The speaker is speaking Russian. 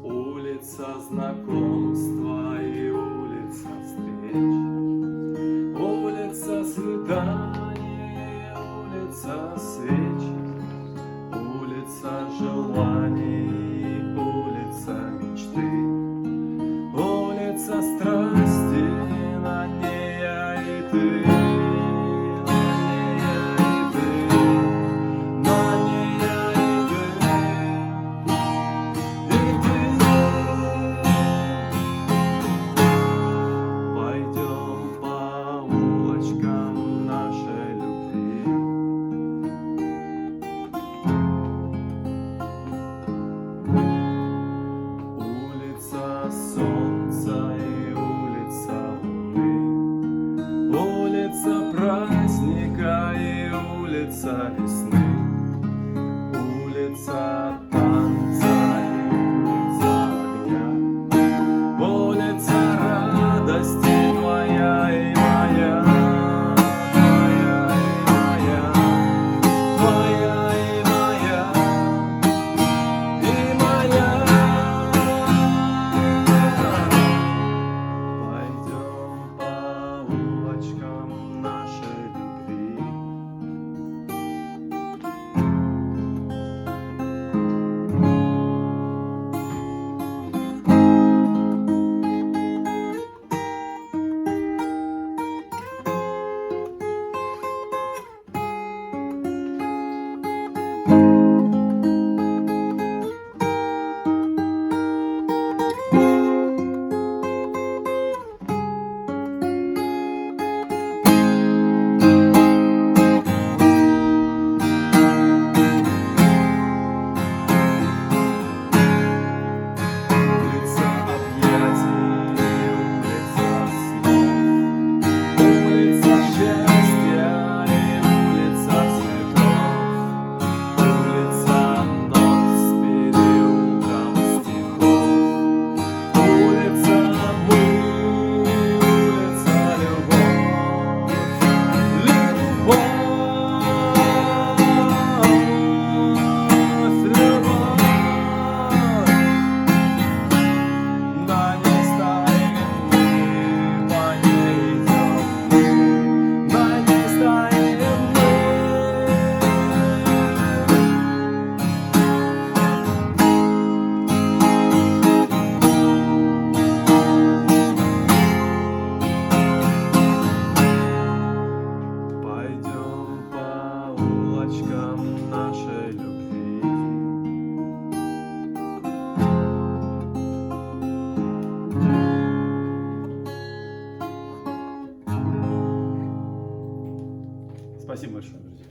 Улица знакомства и улица встреч, улица свиданий, улица свеч, улица желаний, улица мечты, улица страсти, на ней я и ты. Солнца и улица луны, улица праздника и улица весны, улица танца и улица огня, улица радости твоя и моя, твоя и моя, твоя и моя, и моя. Нашей любви. Нашей любви. Спасибо большое, друзья.